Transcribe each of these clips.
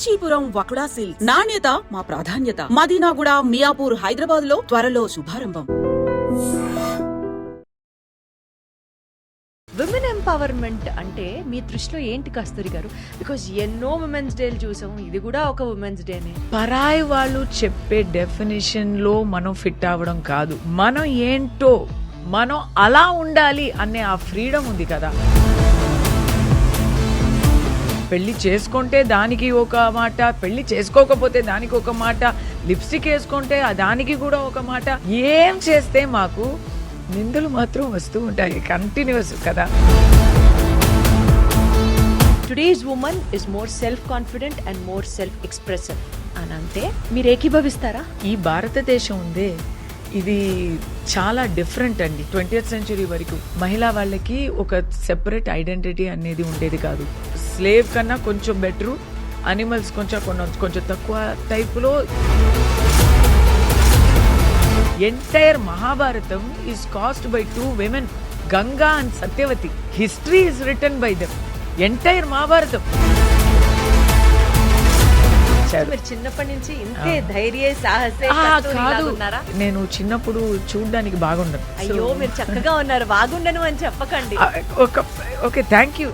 Kanchipuram వకుడా silks నాణ్యత మా ప్రాధాన్యత. మదీనాగూడ, మియాపూర్, హైదరాబాద్ లో త్వరలో శుభారంభం. విమెన్ ఎంపవర్మెంట్ అంటే మీ దృష్టిలో ఏంటి కస్తూరి గారు? బికాజ్ ఎన్నో ఉమెన్స్ డేలు చూసాం, ఇది కూడా ఒక ఉమెన్స్ డేనే. పరాయి వాళ్ళు చెప్పే డెఫినేషన్ లో మనం ఫిట్ అవ్వడం కాదు, మనం ఏంటో మనం అలా ఉండాలి అనే ఆ ఫ్రీడమ్ ఉంది కదా. పెళ్లి చేసుకుంటే దానికి ఒక మాట, పెళ్లి చేసుకోకపోతే దానికి ఒక మాట, లిప్స్టిక్ వేసుకుంటే దానికి కూడా ఒక మాట. ఏం చేస్తే మాకు నిందలు మాత్రం వస్తూ ఉంటాయి కంటిన్యూస్ కదా. Today's women is more self confident and more self expressive అని అంటే మీరు ఏకీభవిస్తారా? ఈ భారతదేశం ఉందే ఇది చాలా డిఫరెంట్ అండి. 20th century వరకు మహిళా వాళ్ళకి ఒక సెపరేట్ ఐడెంటిటీ అనేది ఉండేది కాదు. స్లేవ్ కన్నా కొంచెం బెటరు, అనిమల్స్ కొంచెం తక్కువ టైపులో. Entire Mahabharatam is caused by 2 women, Ganga and Satyavati. History is written by them. Entire Mahabharatam. మీరు చిన్నప్పటి నుంచి ఇంతే ధైర్య సాహసే కాదు, నేను చిన్నప్పుడు చూడ్డానికి బాగుండను. అయ్యో మీరు చక్కగా ఉన్నారు, బాగుండను అని చెప్పకండి. Okay, thank you.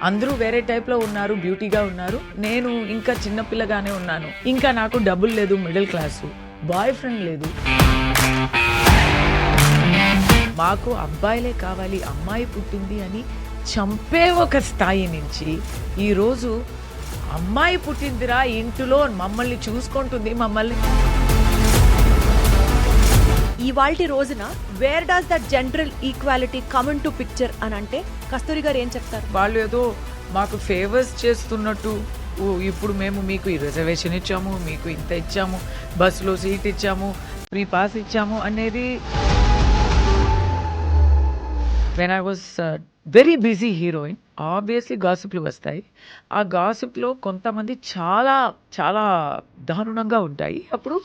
అందరూ వేరే టైప్ లో ఉన్నారు, బ్యూటీగా ఉన్నారు. నేను ఇంకా చిన్నపిల్లగానే ఉన్నాను. ఇంకా నాకు డబ్బులు లేదు, మిడిల్ క్లాస్, బాయ్ ఫ్రెండ్ లేదు. మాకు అబ్బాయిలే కావాలి, అమ్మాయి పుట్టింది అని చంపే ఒక స్థాయి నుంచి ఈరోజు అమ్మాయి పుట్టిందిరా ఇంటిలో, మమ్మల్ని చూసుకుంటుంది, మమ్మల్ని. ఇవాల్టి రోజున where does that general equality come in to picture అని అంటే కస్తూరి గారు ఏం చెప్తారు? వాళ్ళు ఏదో మాకు ఫేవర్స్ చేస్తున్నట్టు, ఇప్పుడు మేము మీకు ఈ రిజర్వేషన్ ఇచ్చాము, మీకు ఇంత ఇచ్చాము, బస్సులో సీట్ ఇచ్చాము, ఫ్రీ పాస్ ఇచ్చాము అనేది. When I was very busy heroine, obviously గాసిప్లు వస్తాయి. ఆ గాసిప్లో కొంతమంది చాలా చాలా దారుణంగా ఉంటాయి. అప్పుడు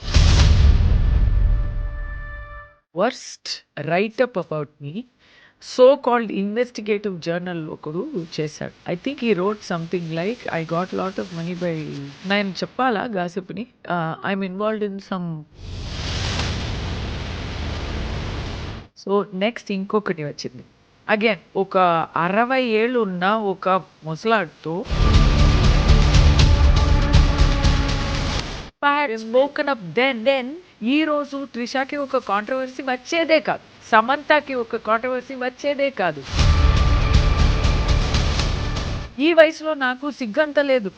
worst writeup about me so called investigative journal ఒకడు చేశాడు. ఐ థింక్ ఈ wrote something like I got lot of money by. నేను చెప్పాలా గాసిప్ని? I'm involved in some. So next ఇంకొకటి వచ్చింది. అగైన్ ఒక 60 ఏళ్ళు ఉన్న ఒక ముసలాడితో స్పోకెన్ అప్ దెన్. ఈ రోజు త్రిషాకి ఒక కాంట్రవర్సీ వచ్చేదే కాదు, సమంతకి ఒక కాంట్రవర్సీ వచ్చేదే కాదు. ఈ వయసులో నాకు సిగ్గంత లేదు.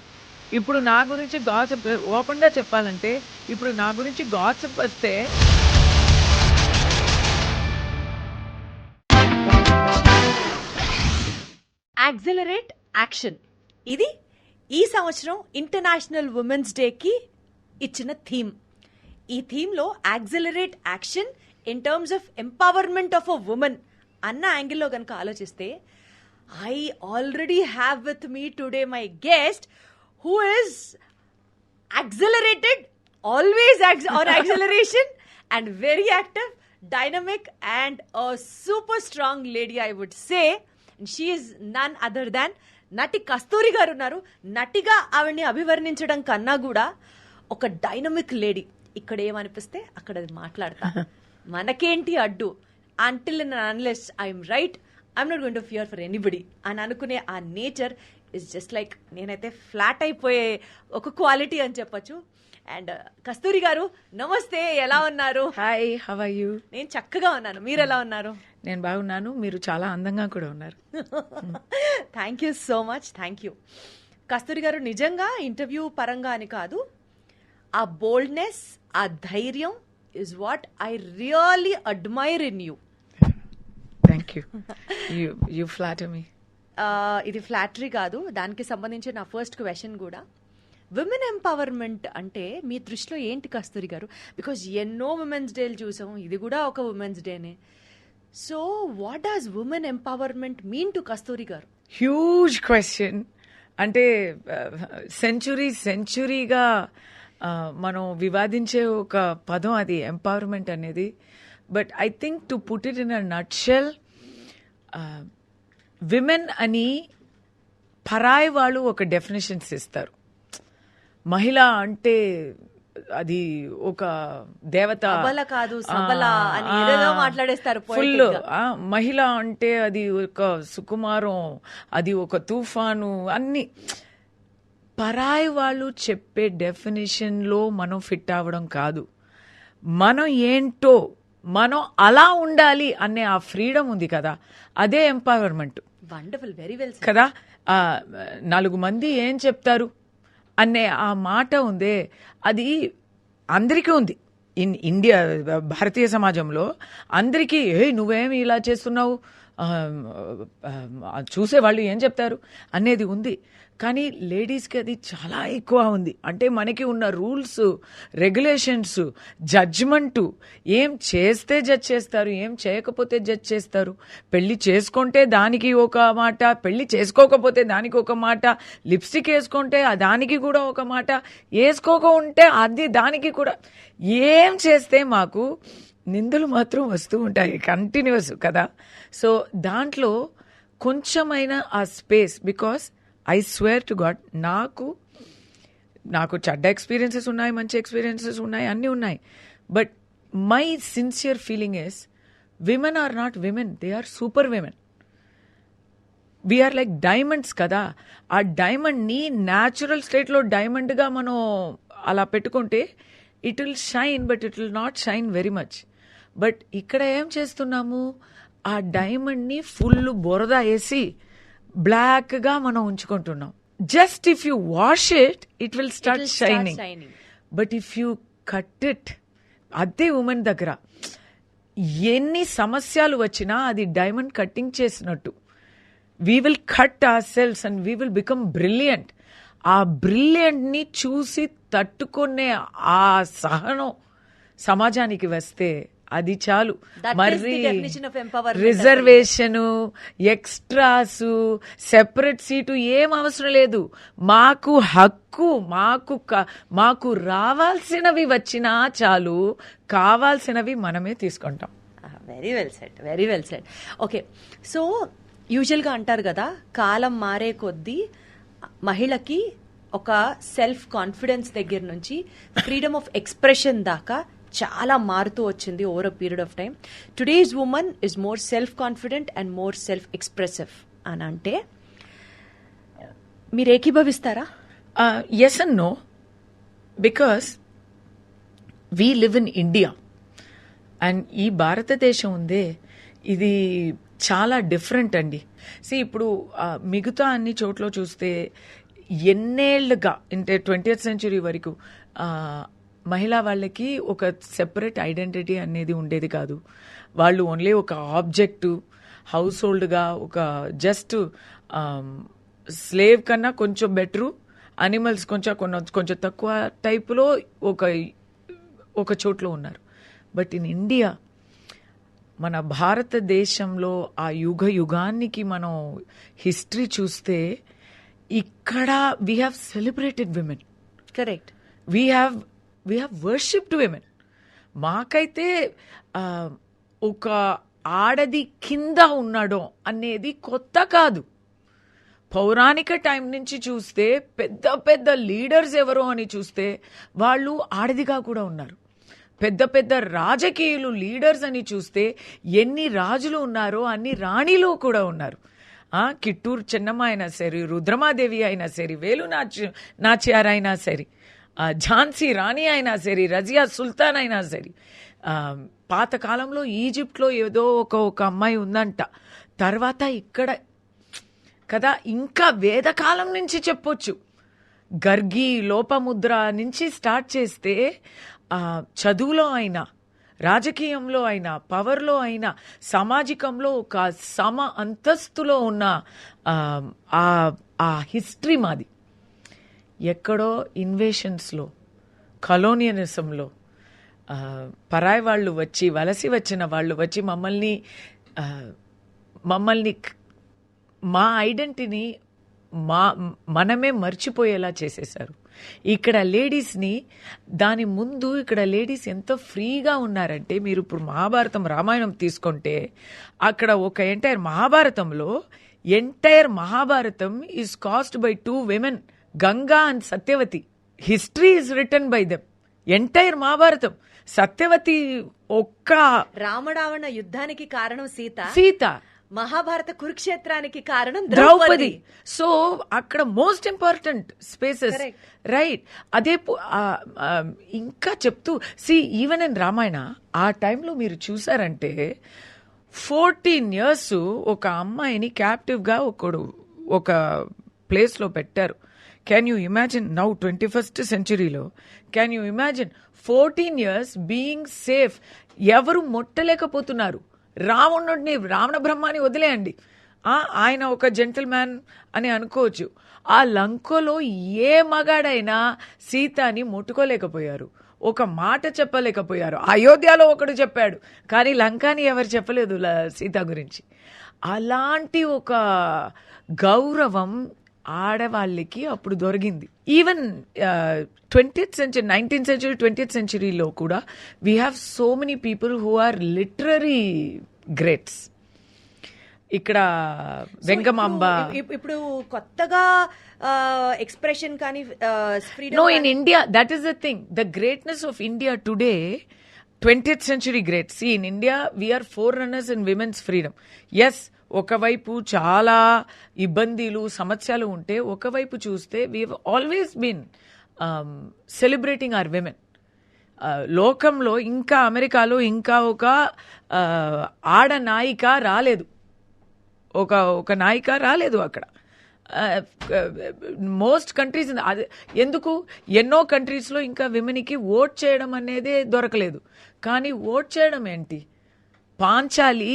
ఇప్పుడు నా గురించి గాసిప్, ఓపెన్గా చెప్పాలంటే ఇప్పుడు నా గురించి గాసిప్ వస్తే యాక్సిలరేట్ యాక్షన్, ఇది ఈ సంవత్సరం ఇంటర్నేషనల్ ఉమెన్స్ డేకి ఇచ్చిన థీమ్. ఈ థీమ్లో accelerate action in terms of empowerment of a women అన్న యాంగిల్లో కనుక ఆలోచిస్తే, I already have with me today my guest who is accelerated, always on acceleration and very active, dynamic and a super strong lady, I would say. And she is none other than నటి కస్తూరి గారు ఉన్నారు. నటిగా ఆవిడ్ని అభివర్ణించడం కన్నా కూడా ఒక dynamic lady. ఇక్కడ ఏమనిపిస్తే అక్కడ మాట్లాడతా, మనకేంటి అడ్డు, until and unless I'm right I'm not going to fear for anybody అని అనుకునే ఆ నేచర్ ఇస్ జస్ట్ లైక్, నేనైతే ఫ్లాట్ అయిపోయే ఒక క్వాలిటీ అని చెప్పచ్చు. అండ్ కస్తూరి గారు నమస్తే, ఎలా ఉన్నారు? Hi, how are you? నేను చక్కగా ఉన్నాను, మీరు ఎలా ఉన్నారు? నేను బాగున్నాను, మీరు చాలా అందంగా కూడా ఉన్నారు. Thank you so much, thank you. Kasturi గారు నిజంగా ఇంటర్వ్యూ పరంగా అని కాదు, ఆ బోల్డ్నెస్, ఆ ధైర్యం is what I really admire in you. Thank you, you flatter me. ఇది ఫ్లాటరీ కాదు, దానికి సంబంధించి నా ఫస్ట్ క్వశ్చన్ కూడా. విమెన్ ఎంపవర్మెంట్ అంటే మీ దృష్టిలో ఏంటి కస్తూరి గారు? బికాజ్ ఎన్నో ఉమెన్స్ డేలు చూసాం, ఇది కూడా ఒక ఉమెన్స్ డేనే. So what does women empowerment mean to Kasturi గారు? Huge question. అంటే సెంచురీగా మనం వివాదించే ఒక పదం అది, ఎంపవర్మెంట్ అనేది. But I think to put it in a nutshell, women అని పరాయి వాళ్ళు ఒక డెఫినేషన్స్ ఇస్తారు. మహిళ అంటే అది ఒక దేవత, సబల కాదు సబల అని ఏదేదో మాట్లాడేస్తారు ఫుల్. మహిళ అంటే అది ఒక సుకుమారం, అది ఒక తుఫాను, అన్ని పరాయి వాళ్ళు చెప్పే డెఫినేషన్ లో మనం ఫిట్ అవ్వడం కాదు. మనం ఏంటో మనం అలా ఉండాలి అనే ఆ ఫ్రీడమ్ ఉంది కదా, అదే ఎంపవర్మెంట్. వండర్ఫుల్, వెరీ వెల్ కదా. 4 మంది ఏం చెప్తారు అనే ఆ మాట ఉందే, అది అందరికీ ఉంది. ఇండియా, భారతీయ సమాజంలో అందరికీ నువ్వేమి ఇలా చేస్తున్నావు, చూసేవాళ్ళు ఏం చెప్తారు అనేది ఉంది. కానీ లేడీస్కి అది చాలా ఎక్కువ ఉంది. అంటే మనకి ఉన్న రూల్స్, రెగ్యులేషన్స్, జడ్జ్మెంటు, ఏం చేస్తే జడ్జ్ చేస్తారు, ఏం చేయకపోతే జడ్జ్ చేస్తారు. పెళ్లి చేసుకుంటే దానికి ఒక మాట, పెళ్లి చేసుకోకపోతే దానికి ఒక మాట, లిప్స్టిక్ వేసుకుంటే దానికి కూడా ఒక మాట, వేసుకోక ఉంటే అది దానికి కూడా. ఏం చేస్తే మాకు నిందలు మాత్రం వస్తూ ఉంటాయి కంటిన్యూస్ కదా. సో దాంట్లో కొంచెమైనా ఆ space, because I swear to God, నాకు చెడ్డ ఎక్స్పీరియన్సెస్ ఉన్నాయి, మంచి ఎక్స్పీరియన్సెస్ ఉన్నాయి, అన్నీ ఉన్నాయి. But my sincere feeling is women are not women, they are super women. We are like diamonds కదా. ఆ డైమండ్ని న్యాచురల్ స్టేట్లో డైమండ్గా మనం అలా పెట్టుకుంటే it will shine, but it will not shine very much. But ఇక్కడ ఏం చేస్తున్నాము, ఆ డైమండ్ని ఫుల్ బురద వేసి బ్లాక్గా మనం ఉంచుకుంటున్నాం. Just if you wash it, it will start shining. But if you cut it, అదే ఉమెన్ దగ్గర ఎన్ని సమస్యలు వచ్చినా అది డైమండ్ కట్టింగ్ చేసినట్టు. We will cut our selves and we will become brilliant. ఆ బ్రిలియంట్ని చూసి తట్టుకునే ఆ సహనం సమాజానికి వస్తే అది చాలు. మరి రిజర్వేషను, ఎక్స్ట్రాసు, సెపరేట్ సీటు ఏం అవసరం లేదు. మాకు హక్కు, మాకు రావాల్సినవి వచ్చినా చాలు, కావాల్సినవి మనమే తీసుకుంటాం. Very well set, very well set. Okay, so యూజువల్గా అంటారు కదా, కాలం మారే కొద్దీ మహిళకి ఒక సెల్ఫ్ కాన్ఫిడెన్స్ దగ్గర నుంచి ఫ్రీడమ్ ఆఫ్ ఎక్స్ప్రెషన్ దాకా చాలా మారుతూ వచ్చింది over a period of time. Today's women is more self confident and more self expressive అని అంటే మీరు ఏకీభవిస్తారా? Yes and no, because we live in India and ఈ భారతదేశం ఉందే, ఇది చాలా డిఫరెంట్ అండి. ఇప్పుడు మిగతా అన్ని చోట్ల చూస్తే ఎన్నేళ్లుగా, అంటే 20th century వరకు మహిళా వాళ్ళకి ఒక సెపరేట్ ఐడెంటిటీ అనేది ఉండేది కాదు. వాళ్ళు ఓన్లీ ఒక ఆబ్జెక్టు, హౌస్ హోల్డ్గా, ఒక జస్ట్ స్లేవ్ కన్నా కొంచెం బెటరు, అనిమల్స్ కొంచెం తక్కువ టైపులో ఒక చోట్లో ఉన్నారు. బట్ ఇన్ ఇండియా, మన భారతదేశంలో ఆ యుగానికి మనం హిస్టరీ చూస్తే, ఇక్కడ we have celebrated women. Correct. We have worshipped women. మాకైతే ఒక ఆడది కింద ఉండడం అనేది కొత్త కాదు. పౌరాణిక టైం నుంచి చూస్తే పెద్ద పెద్ద లీడర్స్ ఎవరో అని చూస్తే వాళ్ళు ఆడదిగా కూడా ఉన్నారు. పెద్ద పెద్ద రాజకీయులు లీడర్స్ అని చూస్తే ఎన్ని రాజులు ఉన్నారో అన్ని రాణిలు కూడా ఉన్నారు. కిట్టూరు చెన్నమ్మ అయినా సరే, రుద్రమాదేవి అయినా సరే, వేలు నాచ్యార్ అయినా సరే, ఝాన్సీ రాణి అయినా సరే, రజియా సుల్తాన్ అయినా సరే. పాతకాలంలో ఈజిప్ట్లో ఏదో ఒక అమ్మాయి ఉందంట. తర్వాత ఇక్కడ కదా, ఇంకా వేదకాలం నుంచి చెప్పొచ్చు. గర్గి, లోపముద్ర నుంచి స్టార్ట్ చేస్తే చదువులో అయినా, రాజకీయంలో అయినా, పవర్లో అయినా, సామాజికంలో ఒక సమ అంతస్తులో ఉన్న ఆ హిస్టరీ మాది. ఎక్కడో ఇన్వేషన్స్లో, కలోనియలిజంలో పరాయి వాళ్ళు వచ్చి, వలసి వచ్చిన వాళ్ళు వచ్చి మమ్మల్ని మా ఐడెంటిటీని మనమే మర్చిపోయేలా చేసేశారు. ఇక్కడ లేడీస్ని, దాని ముందు ఇక్కడ లేడీస్ ఎంత ఫ్రీగా ఉన్నారంటే, మీరు ఇప్పుడు మహాభారతం, రామాయణం తీసుకుంటే అక్కడ ఒక ఎంటైర్ మహాభారతంలో entire Mahabharatam is caused by 2 women, Ganga and Satyavati. History is written by them. Entire Mahabharatam. Satyavati ఒక్క రామరావణ యుద్ధానికి కారణం సీత, మహాభారత కురుక్షేత్రానికి కారణం ద్రౌపది. సో అక్కడ మోస్ట్ ఇంపార్టెంట్ స్పేసెస్, రైట్? అదే ఇంకా చెప్తూ ఈవెన్ ఇన్ రామాయణ ఆ టైంలో మీరు చూసారంటే 14 years ఒక అమ్మాయిని క్యాప్టివ్ గా ఒక ప్లేస్ లో పెట్టారు. Can you imagine? Now 21st centuryలో can you imagine 14 years being safe? ఎవరు ముట్టలేకపోతున్నారు. రావణుడిని, రావణ బ్రహ్మాని వదిలేయండి, ఆయన ఒక జెంటిల్ మ్యాన్ అని అనుకోవచ్చు. ఆ లంకలో ఏ మగాడైనా సీతని ముట్టుకోలేకపోయారు, ఒక మాట చెప్పలేకపోయారు. అయోధ్యలో ఒకడు చెప్పాడు, కానీ లంకాని ఎవరు చెప్పలేదు సీత గురించి. అలాంటి ఒక గౌరవం ఆడవాళ్ళకి అప్పుడు దొరికింది. Even 20th century, 19th century, 20th centuryలో కూడా we have so many people who are literary greats. ఇక్కడ వెంగమాంబ. ఇప్పుడు కొత్తగా ఎక్స్ప్రెషన్ కానీ no, in India that is the thing. The greatness of India today, 20th century great. See, in India, we are forerunners in women's freedom. Yes, ఒకవైపు చాలా ఇబ్బందులు, సమస్యలు ఉంటే, ఒకవైపు చూస్తే we have always been celebrating our women. లోకంలో ఇంకా అమెరికాలో ఇంకా ఒక ఆడ నాయిక రాలేదు, ఒక నాయిక రాలేదు అక్కడ. మోస్ట్ కంట్రీస్ ఎందుకు, ఎన్నో కంట్రీస్లో ఇంకా విమెన్కి ఓట్ చేయడం అనేదే దొరకలేదు. కానీ ఓట్ చేయడం ఏంటి, పాంచాలి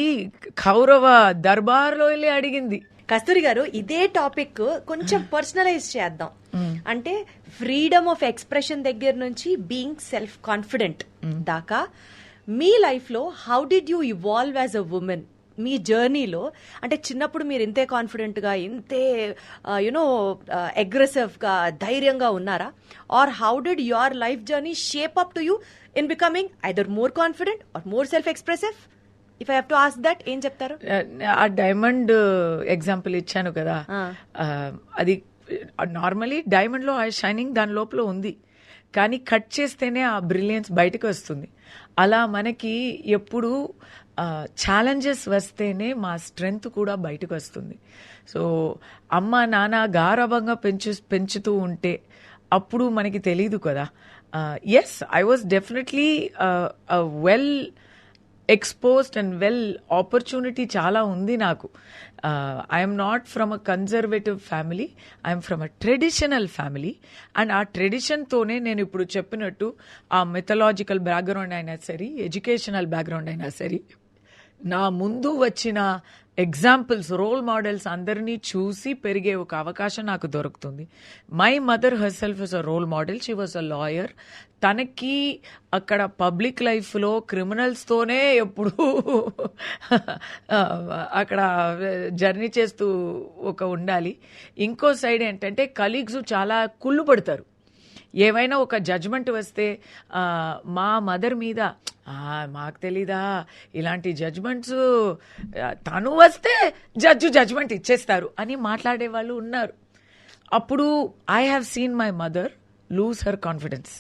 కౌరవ దర్బార్లో వెళ్ళి అడిగింది. కస్తూరి గారు, ఇదే టాపిక్ కొంచెం పర్సనలైజ్ చేద్దాం. అంటే ఫ్రీడమ్ ఆఫ్ ఎక్స్ప్రెషన్ దగ్గర నుంచి బీయింగ్ సెల్ఫ్ కాన్ఫిడెంట్ దాకా మీ లైఫ్ లో how did you evolve as a women? మీ జర్నీలో అంటే చిన్నప్పుడు మీరు ఇంతే కాన్ఫిడెంట్ గా, ఇంతే అగ్రెసివ్ గా, ధైర్యంగా ఉన్నారా? Or how did your life journey shape up to you in becoming either more confident or more self expressive? If I have to ask that, ఏం చెప్తారు? ఆ డైమండ్ ఎగ్జాంపుల్ ఇచ్చాను కదా, అది నార్మలీ డైమండ్ లో ఆ షైనింగ్ దాని లోపల ఉంది, కానీ కట్ చేస్తేనే ఆ బ్రిలియన్స్ బయటకు వస్తుంది. అలా మనకి ఎప్పుడు ఛాలెంజెస్ వస్తేనే మా స్ట్రెంగ్త్ కూడా బయటకు వస్తుంది. సో అమ్మ నాన్న గారవంగా పెంచుతూ ఉంటే అప్పుడు మనకి తెలీదు కదా. Yes, I was definitely well exposed and well opportunity చాలా ఉంది నాకు. I'm not from a conservative family, I'm from a traditional family. And ఆ ట్రెడిషన్తోనే నేను ఇప్పుడు చెప్పినట్టు ఆ మిథలాజికల్ బ్యాక్గ్రౌండ్ అయినా సరే, ఎడ్యుకేషనల్ బ్యాక్గ్రౌండ్ అయినా సరే, నా ముందు వచ్చిన ఎగ్జాంపుల్స్, రోల్ మోడల్స్ అందరినీ చూసి పెరిగే ఒక అవకాశం నాకు దొరుకుతుంది. My mother herself is a role model. She was a lawyer. తనకి అక్కడ పబ్లిక్ లైఫ్లో క్రిమినల్స్తోనే ఎప్పుడు అక్కడ జర్నీ చేస్తూ ఉండాలి. ఇంకో సైడ్ ఏంటంటే కలీగ్స్ చాలా కుళ్ళు పడతారు. ఏమైనా ఒక జడ్జ్మెంట్ వస్తే మా మదర్ మీద, మాకు తెలీదా ఇలాంటి జడ్జ్మెంట్స్, తను వస్తే జడ్జ్మెంట్ ఇచ్చేస్తారు అని మాట్లాడే వాళ్ళు ఉన్నారు. అప్పుడు I have seen my mother lose her confidence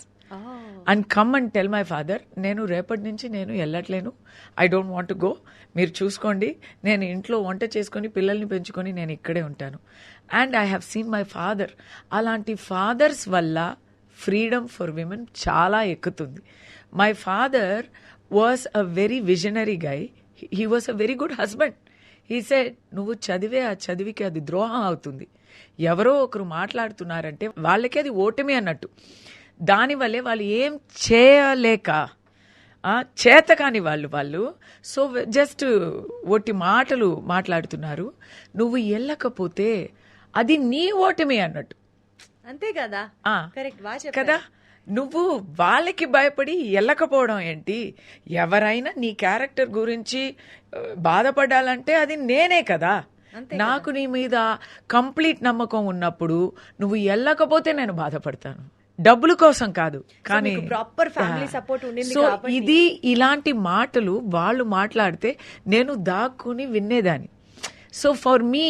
and come and tell my father, నేను రేపటి నుంచి నేను వెళ్ళట్లేను, I don't want to go, మీరు చూసుకోండి, నేను ఇంట్లో వంట చేసుకొని పిల్లల్ని పెంచుకొని నేను ఇక్కడే ఉంటాను. And I have seen my father. అలాంటి ఫాదర్స్ వల్ల ఫ్రీడమ్ ఫర్ విమెన్ చాలా ఎక్కుతుంది. My father was a very visionary guy. He was a very good husband. He said, నువ్వు చదివే ఆ చదివికి అది ద్రోహం అవుతుంది. ఎవరో ఒకరు మాట్లాడుతున్నారంటే వాళ్ళకి అది ఓటమి అన్నట్టు. దానివల్లే వాళ్ళు ఏం చేయలేక చేతకాని వాళ్ళు సో జస్ట్ ఒట్టి మాటలు మాట్లాడుతున్నారు. నువ్వు వెళ్ళకపోతే అది నీ ఓటమి అన్నట్టు. అంతే కదా, కరెక్ట్ కదా. నువ్వు వాళ్ళకి భయపడి వెళ్ళకపోవడం ఏంటి? ఎవరైనా నీ క్యారెక్టర్ గురించి బాధపడాలంటే అది నేనే కదా. నాకు నీ మీద కంప్లీట్ నమ్మకం ఉన్నప్పుడు నువ్వు వెళ్ళకపోతే నేను బాధపడతాను, డబ్బుల కోసం కాదు. కానీ ప్రాపర్ ఫ్యామిలీ సపోర్ట్ ఉండింది. సో ఇది ఇలాంటి మాటలు వాళ్ళు మాట్లాడితే నేను దాక్కుని వినేదాన్ని. So for me,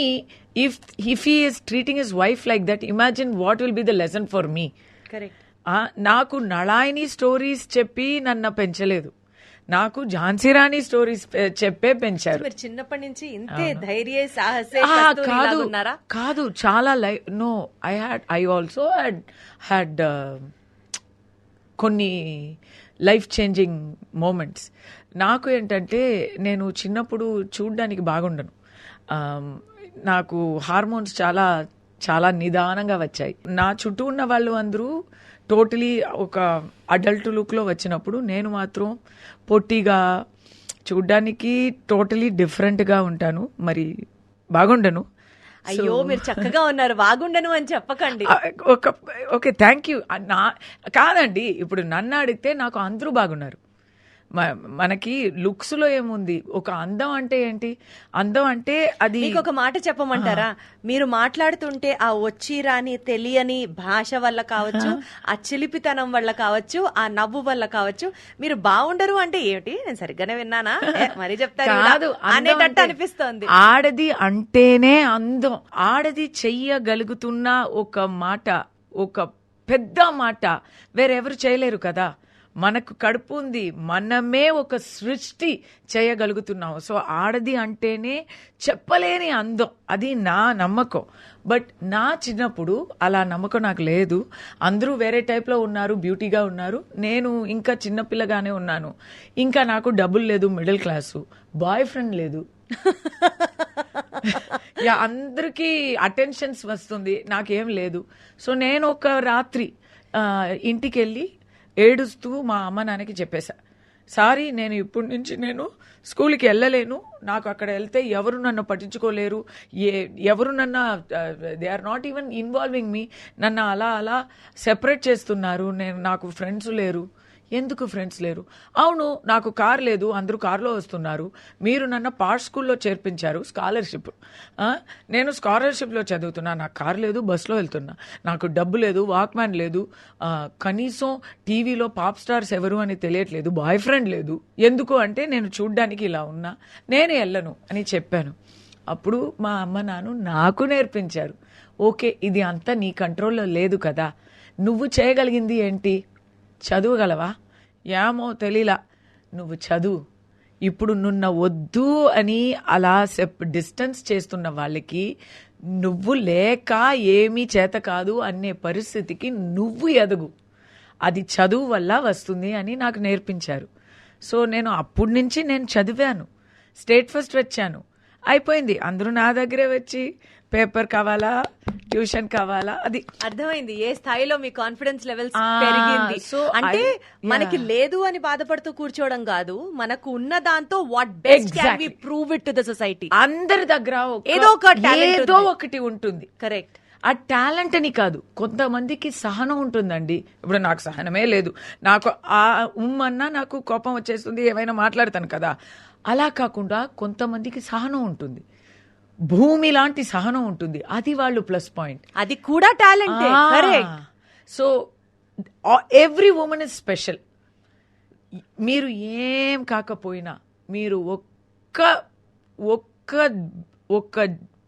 if he is treating his wife like that, imagine what will be the lesson for me. Correct. నాకు నళాయిని స్టోరీస్ చెప్పి నన్ను పెంచలేదు, నాకు ఝాన్సీ రాణి స్టోరీస్ చెప్పే పెంచారు. మీరు చిన్నప్పటి నుంచి ఇంతే ధైర్య సాహసే కాదు ఉన్నారా? కాదు, చాలా నో, ఐ ఆల్సో హ్యాడ్ కొన్ని లైఫ్ చేంజింగ్ మూమెంట్స్. నాకు ఏంటంటే నేను చిన్నప్పుడు చూడ్డానికి బాగుండను, నాకు హార్మోన్స్ చాలా చాలా నిదానంగా వచ్చాయి. నా చుట్టూ ఉన్న వాళ్ళు అందరూ టోటలీ ఒక అడల్ట్ లుక్లో వచ్చినప్పుడు నేను మాత్రం పొట్టిగా, చూడ్డానికి టోటలీ డిఫరెంట్గా ఉంటాను, మరి బాగుండను. అయ్యో మీరు చక్కగా ఉన్నారు, బాగుండను అని చెప్పకండి. Okay thank you. కాదండి, ఇప్పుడు నన్ను అడిగితే నాకు అందరూ బాగున్నారు. మనకి లుక్స్ లో ఏముంది, ఒక అందం అంటే ఏంటి, అందం అంటే అది. మీకు ఒక మాట చెప్పమంటారా? మీరు మాట్లాడుతుంటే ఆ వచ్చి రాని తెలియని భాష వల్ల కావచ్చు, ఆ చిలిపితనం వల్ల కావచ్చు, ఆ నవ్వు వల్ల కావచ్చు, మీరు బాగుండరు అంటే ఏమిటి, నేను సరిగ్గానే విన్నానా, మరీ చెప్తారు కాదు అనేటట్టు అనిపిస్తోంది. ఆడది అంటేనే అందం, ఆడది చెయ్యగలుగుతున్న ఒక మాట, ఒక పెద్ద మాట వేరెవరు చేయలేరు కదా. మనకు కడుపు ఉంది, మనమే ఒక సృష్టి చేయగలుగుతున్నాం. సో ఆడది అంటేనే చెప్పలేని అందం, అది నా నమ్మకం. బట్ నా చిన్నప్పుడు అలా నమ్మకం నాకు లేదు. అందరూ వేరే టైప్లో ఉన్నారు, బ్యూటీగా ఉన్నారు, నేను ఇంకా చిన్నపిల్లగానే ఉన్నాను. ఇంకా నాకు డబ్బులు లేదు, మిడిల్ క్లాసు, బాయ్ ఫ్రెండ్ లేదు. అందరికీ అటెన్షన్స్ వస్తుంది, నాకేం లేదు. సో నేను ఒక రాత్రి ఇంటికి వెళ్ళి ఏడుస్తూ మా అమ్మ నాన్నకి చెప్పేశా, సారీ నేను ఇప్పటి నుంచి నేను స్కూల్కి వెళ్ళలేను, నాకు అక్కడ వెళ్తే ఎవరు నన్ను పట్టించుకోలేరు, ఎవరు నన్ను they are not even involving me, నన్ను అలా అలా సెపరేట్ చేస్తున్నారు, నాకు ఫ్రెండ్స్ లేరు. ఎందుకు ఫ్రెండ్స్ లేరు? అవును, నాకు కార్ లేదు, అందరూ కార్లో వస్తున్నారు, మీరు నన్ను పార్ట్ స్కూల్లో చేర్పించారు, స్కాలర్షిప్, నేను స్కాలర్షిప్లో చదువుతున్నా, నాకు కార్ లేదు, బస్లో వెళ్తున్నా, నాకు డబ్బు లేదు, వాక్మ్యాన్ లేదు, కనీసం టీవీలో పాప్ స్టార్స్ ఎవరు అని తెలియట్లేదు, బాయ్ ఫ్రెండ్ లేదు. ఎందుకు అంటే నేను చూడ్డానికి ఇలా ఉన్నా, నేను వెళ్ళను అని చెప్పాను. అప్పుడు మా అమ్మ నాన్న నాకు నేర్పించారు, ఓకే ఇది అంతా నీ కంట్రోల్లో లేదు కదా, నువ్వు చేయగలిగింది ఏంటి, చదువుగలవా, ఏమో తెలీలా, నువ్వు చదువు. ఇప్పుడు నున్న వద్దు అని అలా డిస్టెన్స్ చేస్తున్న వాళ్ళకి నువ్వు లేక ఏమీ చేత కాదు అనే పరిస్థితికి నువ్వు ఎదుగు, అది చదువు వల్ల వస్తుంది అని నాకు నేర్పించారు. సో నేను అప్పటి నుంచి నేను చదివాను, స్టేట్ ఫస్ట్ వచ్చాను, అయిపోయింది. అందరూ నా దగ్గరే వచ్చి పేపర్ కావాలా, ట్యూషన్ కావాలా, అది అర్థమైంది ఏ స్థాయిలో మీ కాన్ఫిడెన్స్ లెవెల్స్ పెరిగింది. సో అంటే మనకి లేదు అని బాధపడుతూ కూర్చోవడం కాదు, మనకు ఉన్న దాంతో what best can we prove it to the society. అందరి దగ్గర ఏదో ఒకటి ఉంటుంది. కరెక్ట్. ఆ టాలెంట్ అని కాదు, కొంతమందికి సహనం ఉంటుందండి. ఇప్పుడు నాకు సహనమే లేదు, నాకు ఆ ఉమ్మన్నా నాకు కోపం వచ్చేస్తుంది, ఏమైనా మాట్లాడతాను కదా. అలా కాకుండా కొంతమందికి సహనం ఉంటుంది, భూమి లాంటి సహనం ఉంటుంది, అది వాళ్ళు ప్లస్ పాయింట్, అది కూడా talent. So every women is special. మీరు ఏం కాకపోయినా మీరు ఒక్క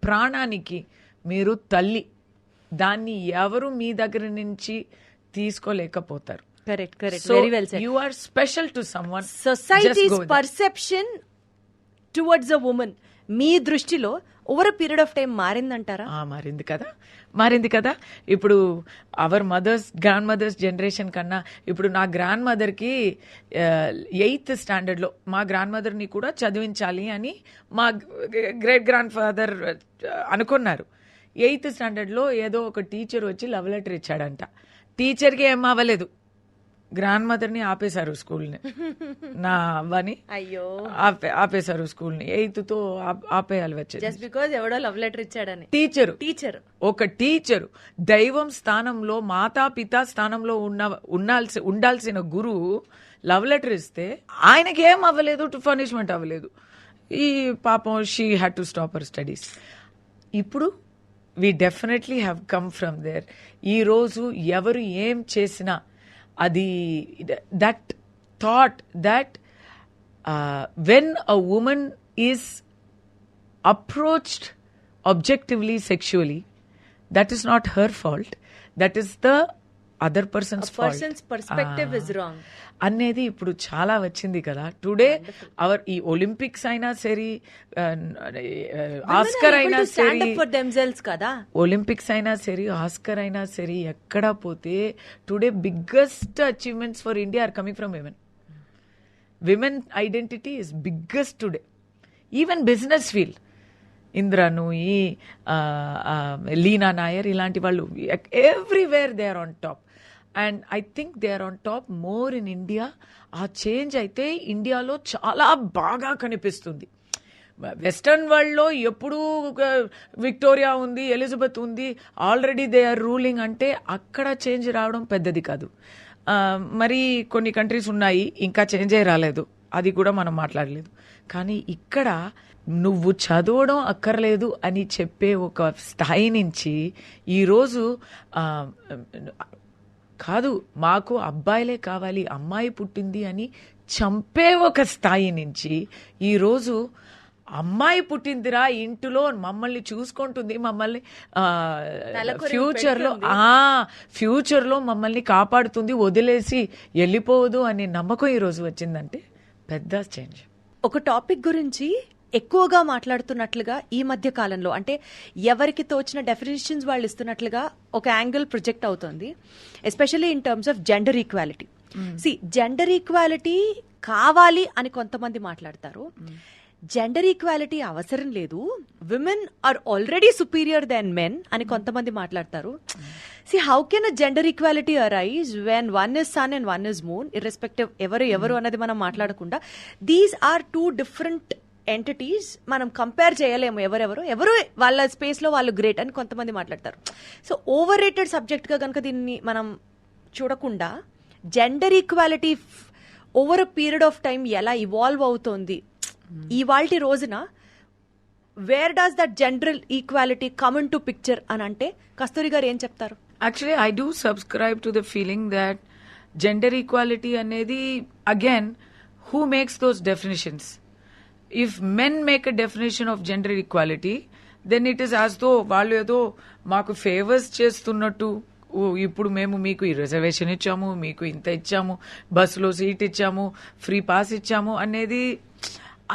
ప్రాణానికి మీరు తల్లి, దాన్ని ఎవరు మీ దగ్గర నుంచి తీసుకోలేకపోతారు. Correct. Very well said. You are special to someone. Society's perception towards a woman మీ దృష్టిలో ఓవర్ పీరియడ్ ఆఫ్ టైం మారిందంటారా? మారింది కదా. ఇప్పుడు అవర్ గ్రాండ్ మదర్స్ జనరేషన్ కన్నా ఇప్పుడు నా గ్రాండ్ మదర్కి 8th స్టాండర్డ్లో మా గ్రాండ్ మదర్ని కూడా చదివించాలి అని మా గ్రేట్ గ్రాండ్ ఫాదర్ అనుకున్నారు. 8th స్టాండర్డ్లో ఏదో ఒక టీచర్ వచ్చి లవ్ లెటర్ ఇచ్చాడంట. టీచర్కి ఏం అవ్వలేదు, గ్రాండ్ మదర్ని ఆపేశారు స్కూల్ని, నా అవ్వని అయ్యో ఆపేశారు స్కూల్ని. 8th ఆపేయాలి వచ్చేది జస్ట్ బికాజ్ ఎవడో లవ్ లెటర్ ఇచ్చాడని. టీచర్ ఒక టీచరు దైవం స్థానంలో, మాతాపిత స్థానంలో ఉండాల్సిన గురువు లవ్ లెటర్ ఇస్తే ఆయనకి ఏం అవ్వలేదు, పనిష్మెంట్ అవ్వలేదు. ఈ పాపం she had to stop her studies. ఇప్పుడు we definitely have come from there. ఈరోజు ఎవరు ఏం చేసినా అది that thought that when a woman is approached objectively sexually, that is not her fault, that is the other person's fault. Person's perspective is wrong. అనేది ఇప్పుడు చాలా వచ్చింది కదా. టుడే అవర్ ఈ ఒలింపిక్స్ అయినా సరే, ఆస్కర్ అయినా సరే, ఫర్ దెమ్సెల్వ్స్ కదా, ఒలింపిక్స్ అయినా సరే, ఆస్కర్ అయినా సరే, ఎక్కడ పోతే today biggest achievements for India are coming from women. Women identity is biggest today. Even business field, ఇంద్రను, ఈ లీనా నాయర్, ఇలాంటి వాళ్ళు everywhere they are on top. And I think they are on top more in India. ఆ change అయితే ఇండియాలో చాలా బాగా కనిపిస్తుంది. వెస్టర్న్ వరల్డ్లో ఎప్పుడూ విక్టోరియా ఉంది, ఎలిజబెత్ ఉంది, ఆల్రెడీ దే ఆర్ రూలింగ్ అంటే అక్కడ చేంజ్ రావడం పెద్దది కాదు. మరి కొన్ని కంట్రీస్ ఉన్నాయి ఇంకా చేంజ్ అయ్యి రాలేదు, అది కూడా మనం మాట్లాడలేదు. కానీ ఇక్కడ నువ్వు చదవడం అక్కర్లేదు అని చెప్పే ఒక స్థాయి నుంచి ఈరోజు కాదు మాకు అబ్బాయిలే కావాలి, అమ్మాయి పుట్టింది అని చంపే ఒక స్థాయి నుంచి ఈరోజు అమ్మాయి పుట్టిందిరా, ఇంటిలో మమ్మల్ని చూసుకుంటుంది, మమ్మల్ని ఫ్యూచర్లో మమ్మల్ని కాపాడుతుంది, వదిలేసి వెళ్ళిపోదు అనే నమ్మకం ఈరోజు వచ్చిందంటే పెద్ద చేంజ్. ఒక టాపిక్ గురించి ఎక్కువగా మాట్లాడుతున్నట్లుగా ఈ మధ్య కాలంలో, అంటే ఎవరికి తోచిన డెఫినేషన్స్ వాళ్ళు ఇస్తున్నట్లుగా ఒక యాంగిల్ ప్రొజెక్ట్ అవుతుంది, especially in terms of gender equality. Gender equality కావాలి అని కొంతమంది మాట్లాడతారు, జెండర్ ఈక్వాలిటీ అవసరం లేదు, women are already superior than men అని కొంతమంది మాట్లాడతారు. How can a gender equality arise when one is sun and one is moon, irrespective ఎవరు అన్నది మనం మాట్లాడకుండా, these are two different entities, మనం కంపేర్ చేయలేము. ఎవరు వాళ్ళ స్పేస్ లో వాళ్ళు గ్రేట్ అని కొంతమంది మాట్లాడతారు. సో ఓవర్ రేటెడ్ సబ్జెక్ట్ గా కనుక దీన్ని మనం చూడకుండా gender equality over a period of time ఎలా ఇవాల్వ్ అవుతోంది, ఇవాల్టి రోజున where does that gender equality come in to picture అని అంటే కస్తూరి గారు ఏం చెప్తారు? Actually, I do subscribe to the feeling that gender equality అనేది, again, who makes those definitions? If men make a definition of gender equality, then it is as though వాళ్ళు ఏదో మాకు favours చేస్తున్నట్టు, ఇప్పుడు మేము మీకు ఈ రిజర్వేషన్ ఇచ్చాము, మీకు ఇంత ఇచ్చాము, బస్సులో సీట్ ఇచ్చాము, ఫ్రీ పాస్ ఇచ్చాము అనేది,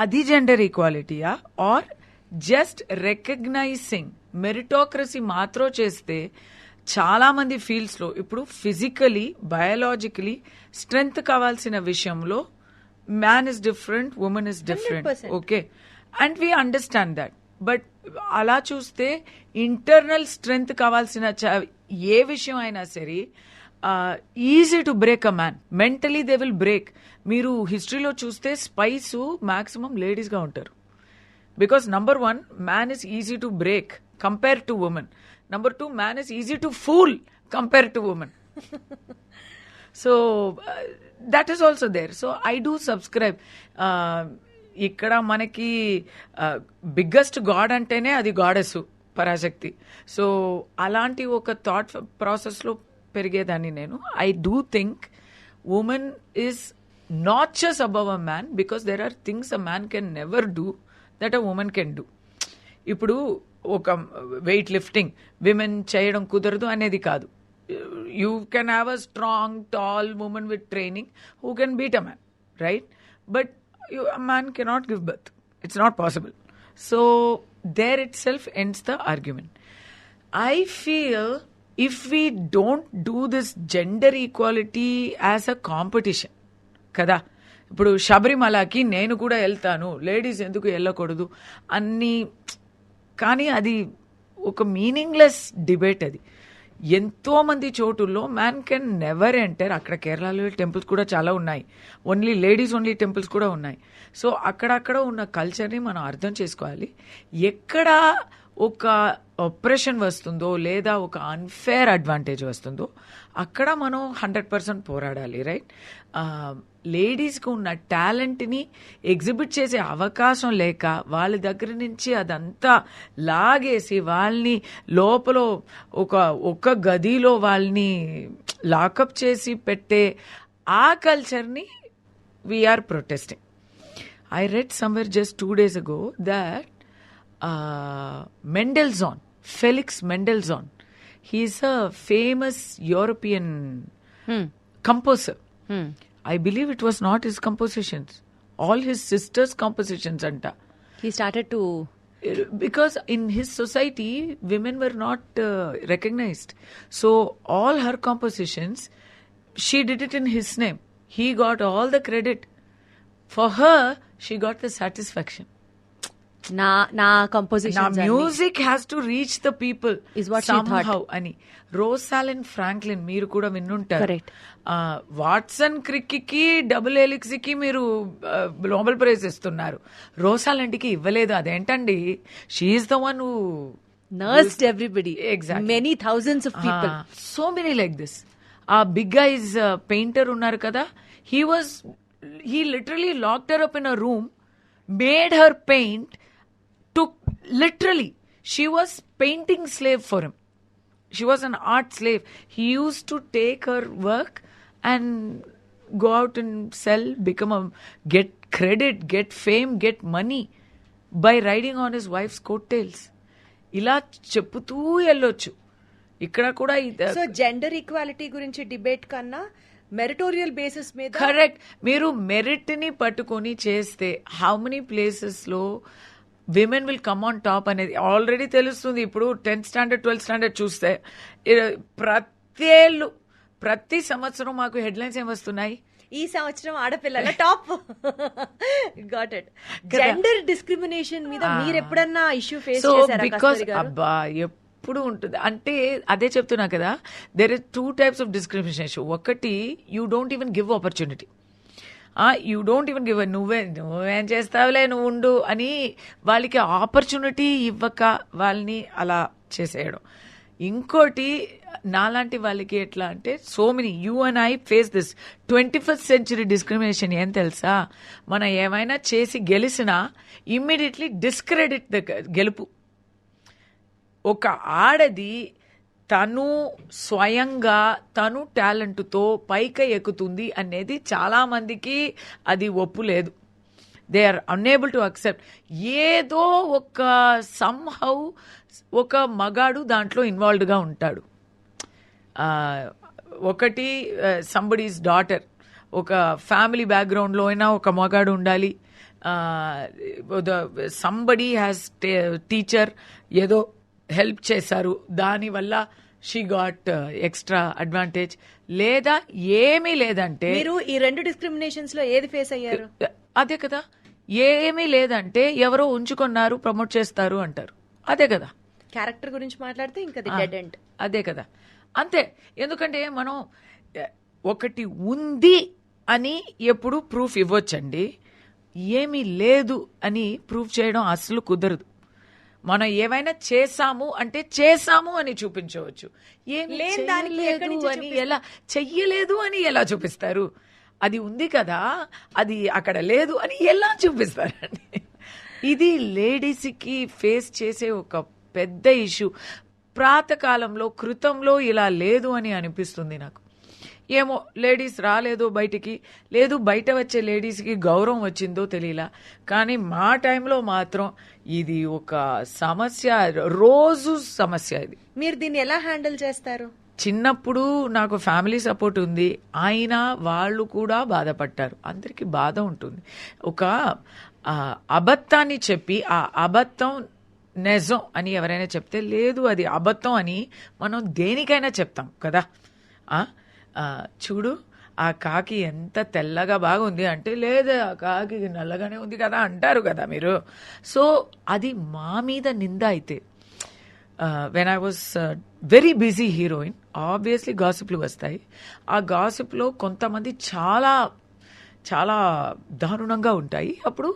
అది జెండర్ ఈక్వాలిటీయా? ఆర్ జస్ట్ రికగ్నైజింగ్ మెరిటోక్రసీ మాత్రం చేస్తే చాలా మంది ఫీల్డ్స్ లో ఇప్పుడు ఫిజికలీ, బయాలజికలీ స్ట్రెంగ్త్ కావాల్సిన విషయంలో man is different, women is different, okay, and we understand that. But అలా చూస్తే ఇంటర్నల్ స్ట్రెంగ్త్ కావాల్సిన ఏ విషయం అయినా సరే easy to break a man. Mentally they will break. మీరు హిస్టరీలో చూస్తే స్పైస్ మాక్సిమం లేడీస్ గా ఉంటారు. Because number one, man is easy to break compared to woman. Number two, man is easy to fool compared to woman. So that is also there. So I do subscribe. ఇక్కడ మనకి biggest God అంటేనే అది goddess, Parashakti. So అలాంటి ఒక thought ప్రాసెస్లో పెరిగేదాన్ని నేను. I do think woman is not just above a man, because there are things a man can never do that a woman can do. ఇప్పుడు ఒక వెయిట్ లిఫ్టింగ్ విమెన్ చేయడం కుదరదు అనేది కాదు. You can have a strong tall woman with training who can beat a man, right? But a man cannot give birth. It's not possible. So there itself ends the argument. I feel if we don't do this gender equality as a competition, kada, ఇప్పుడు శబరిమలకి నేను కూడా వెళ్తాను, ladies ఎందుకు వెళ్ళకూడదు అన్ని, కానీ అది ఒక మీనింగ్లెస్ డిబేట్. అది ఎంతో మంది చోటుల్లో మ్యాన్ కెన్ నెవర్ ఎంటర్. అక్కడ కేరళలో టెంపుల్స్ కూడా చాలా ఉన్నాయి, ఓన్లీ లేడీస్ ఓన్లీ టెంపుల్స్ కూడా ఉన్నాయి. సో అక్కడక్కడ ఉన్న కల్చర్ని మనం అర్థం చేసుకోవాలి. ఎక్కడ ఒక ఆపరేషన్ వస్తుందో లేదా ఒక అన్ఫేర్ అడ్వాంటేజ్ వస్తుందో అక్కడ మనం 100% పోరాడాలి, రైట్? లేడీస్కి ఉన్న టాలెంట్ని ఎగ్జిబిట్ చేసే అవకాశం లేక వాళ్ళ దగ్గర నుంచి అదంతా లాగేసి వాళ్ళని లోపల ఒక గదిలో వాళ్ళని లాకప్ చేసి పెట్టే ఆ కల్చర్ని we are protesting. I read somewhere just 2 days ago that Mendelssohn, Felix Mendelssohn. He's a famous European composer. I believe it was not his compositions. All his sister's compositions anta. He started to... Because in his society, women were not recognized. So all her compositions, she did it in his name. He got all the credit. For her, she got the satisfaction. నా composition Now music has to reach the people Is what she somehow thought. అని. రోసాలిన్ Franklin మీరు కూడా విన్నుంటారు. Correct. Watson క్రిక్కి double ఎలిక్స్కి మీరు Nobel prize ఇస్తున్నారు, రోసాలిండ్కి ఇవ్వలేదు. అదేంటండి? She is the one who nursed everybody. Exactly. Many thousands of people. So many like this. ఆ బిగ్ ఐజ్ పెయింటర్ ఉన్నారు కదా, he literally locked her up in a room, made her paint, she was painting slave for him. She was an art slave. He used to take her work and go out and sell, get credit, get fame, get money by riding on his wife's coattails. ఇలా చెప్పుతూ వెళ్ళొచ్చు. ఇక్కడ కూడా so gender equality గురించి debate కన్నా మెరిటోరియల్ basis మీద correct. మీరు merit ని పట్టుకొని చేస్తే హౌ మెనీ ప్లేసెస్ లో women will come on top అనేది ఆల్రెడీ తెలుస్తుంది. ఇప్పుడు 10th స్టాండర్డ్ 12th స్టాండర్డ్ చూస్తే ప్రతి సంవత్సరం మాకు హెడ్లైన్స్ ఏం వస్తున్నాయి? ఈ సంవత్సరం ఆడపిల్లల top. Got it. Gender discrimination మీద మీరు ఎప్పుడన్నా ఇష్యూ ఫేస్ చేశారా? బికాస్ అబ్బా ఎప్పుడు ఉంటుంది అంటే అదే చెప్తున్నా కదా, there is 2 types of discrimination. ఒకటి, you don't even give opportunity. You don't even give, నువ్వేం చేస్తావులే, నువ్వు ఉండు అని వాళ్ళకి ఆపర్చునిటీ ఇవ్వక వాళ్ళని అలా చేసేయడం. ఇంకోటి, నాలాంటి వాళ్ళకి ఎట్లా అంటే, so many you and I face this 21st century discrimination. ఏం తెలుసా? మనం ఏమైనా చేసి గెలిచినా ఇమ్మీడియట్లీ డిస్క్రెడిట్ ద గెలుపు. ఒక ఆడది తను స్వయంగా తను టాలెంట్తో పైకి ఎక్కుతుంది అనేది చాలా మందికి అది ఒప్పులేదు. They are unable to accept. ఏదో ఒక సమ్హౌ ఒక మగాడు దాంట్లో ఇన్వాల్వ్డ్గా ఉంటాడు. ఒకటి, సంబడీస్ డాటర్, ఒక ఫ్యామిలీ బ్యాక్గ్రౌండ్లో అయినా ఒక మగాడు ఉండాలి. సంబడీ హ్యాస్ టీచర్ ఏదో హెల్ప్ చేశారు, దానివల్ల షీ గాట్ ఎక్స్ట్రా అడ్వాంటేజ్. లేదా ఏమీ లేదంటే, మీరు ఈ 2 డిస్క్రిమినేషన్స్ లో ఏది ఫేస్ అయ్యారు? అదే కదా, ఏమీ లేదంటే ఎవరో ఉంచుకున్నారు ప్రమోట్ చేస్తారు అంటారు. అదే కదా, క్యారెక్టర్ గురించి మాట్లాడితే ఇంకా డెడ్ ఎండ్. అదే కదా, అంతే. ఎందుకంటే మనం ఒకటి ఉంది అని ఎప్పుడు ప్రూఫ్ ఇవ్వచ్చండి, ఏమీ లేదు అని ప్రూఫ్ చేయడం అసలు కుదరదు. మనం ఏమైనా చేసాము అంటే చేసాము అని చూపించవచ్చు. ఎలా చెయ్యలేదు అని ఎలా చూపిస్తారు? అది ఉంది కదా, అది అక్కడ లేదు అని ఎలా చూపిస్తారండి? ఇది లేడీస్కి ఫేస్ చేసే ఒక పెద్ద ఇష్యూ. ప్రాతకాలంలో కృతంలో ఇలా లేదు అని అనిపిస్తుంది నాకు. ఏమో లేడీస్ రాలేదో బయటికి, లేదు బయట వచ్చే లేడీస్కి గౌరవం వచ్చిందో తెలియలా. కానీ మా టైంలో మాత్రం ఇది ఒక సమస్య, రోజు సమస్య. ఇది మీరు దీన్ని ఎలా హ్యాండిల్ చేస్తారు? చిన్నప్పుడు నాకు ఫ్యామిలీ సపోర్ట్ ఉంది, అయినా వాళ్ళు కూడా బాధపడ్డారు. అందరికీ బాధ ఉంటుంది. ఒక అబద్ధాన్ని చెప్పి ఆ అబద్ధం నిజం అని ఎవరైనా చెప్తే, లేదు అది అబద్ధం అని మనం దేనికైనా చెప్తాం కదా. చూడు ఆ కాకి ఎంత తెల్లగా బాగుంది అంటే, లేదా ఆ కాకి నల్లగానే ఉంది కదా అంటారు కదా మీరు. సో అది మా మీద నింద. అయితే when I was very busy heroine, obviously గాసిప్లు వస్తాయి. ఆ గాసిప్లో కొంతమంది చాలా చాలా దారుణంగా ఉంటాయి. అప్పుడు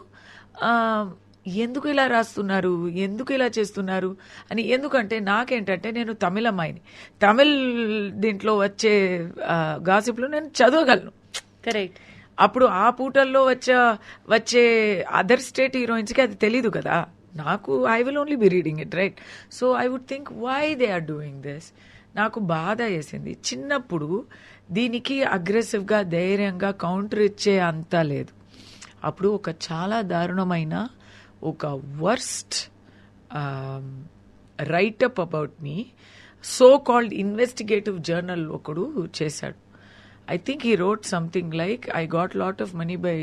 ఎందుకు ఇలా రాస్తున్నారు, ఎందుకు ఇలా చేస్తున్నారు అని. ఎందుకంటే నాకేంటంటే, నేను తమిళ అమ్మాయిని, తమిళ్ దీంట్లో వచ్చే గాసిప్లు నేను చదవగలను. కరెక్ట్. అప్పుడు ఆ పూటల్లో వచ్చే అదర్ స్టేట్ హీరోయిన్స్కి అది తెలీదు కదా. నాకు I will only be reading it, right? So I would think why they are doing this. నాకు బాధ వేసింది. చిన్నప్పుడు దీనికి అగ్రెసివ్గా ధైర్యంగా కౌంటర్ ఇచ్చే అంతా లేదు. అప్పుడు ఒక చాలా దారుణమైన ఒక worst write up about me so called investigative journal ఒకడు చేశాడు. I think he wrote something like I got lot of money by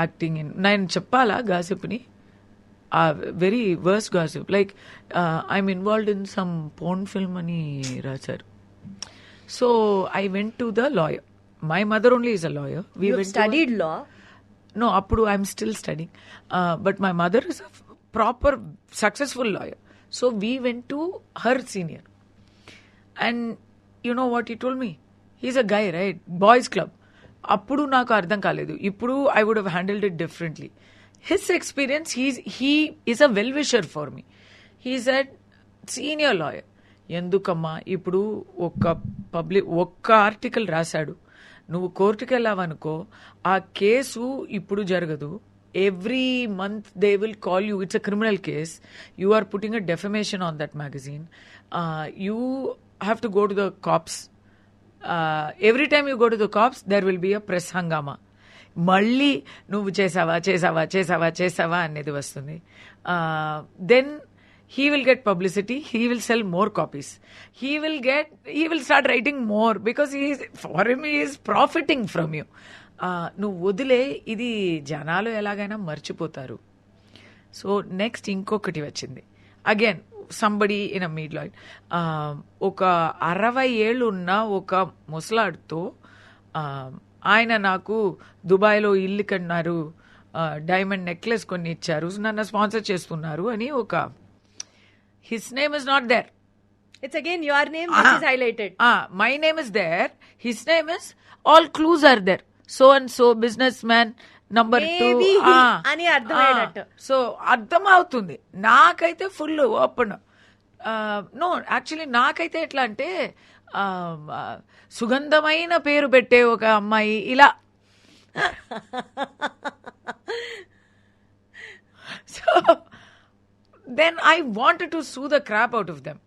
acting in, నేను చెప్పాలా గాసిప్ని, very worse gossip, like I'm involved in some porn film అని రాశారు. So I went to the lawyer. My mother only is a lawyer. You have studied law. No, appudu I'm still studying. But my mother is a proper successful lawyer. So we went to her senior. And you know what he told me? He's a guy, right? Boys club. Appudu naaku ardham kaledu. Ippudu I would have handled it differently. His experience, he is a well-wisher for me. He said, senior lawyer. ఎందుకమ్మా ఇప్పుడు ఒక్క article రాశాడు, నువ్వు కోర్టుకు వెళ్ళావనుకో ఆ case ఇప్పుడు జరగదు. Every month they will call you, it's a criminal case, you are putting a defamation on that magazine, you have to go to the cops. Every time you go to the cops there will be a press హంగామా. మళ్ళీ నువ్వు చేసావా అనేది వస్తుంది. Then he will get publicity, he will sell more copies, he will start writing more because for him he is profiting from you. నువ్వు వదిలే, ఇది జనాలు ఎలాగైనా మర్చిపోతారు. సో నెక్స్ట్ ఇంకొకటి వచ్చింది, అగైన్ సంబడి ఇన్ అ మీడ్ లాయిడ్. ఒక 60 ఏళ్ళు ఉన్న ఒక ముసలాడుతో ఆయన నాకు దుబాయ్లో ఇల్లు కన్నారు, డైమండ్ నెక్లెస్ కొన్ని ఇచ్చారు, నన్ను స్పాన్సర్ చేస్తున్నారు అని ఒక, his name is not there. It's again your name which is highlighted. My name is there, his name is, all clues are there, so and so businessman number 2 అని అర్థమయ్యేటట్టు. So అర్థం అవుతుంది. నాకైతే ఫుల్ ఓపెన్. నో యాక్చువల్లీ నాకైతే ఎట్లా అంటే సుగంధమైన పేరు పెట్టే ఒక అమ్మాయి ఇలా. So then I wanted to sue the crap out of them,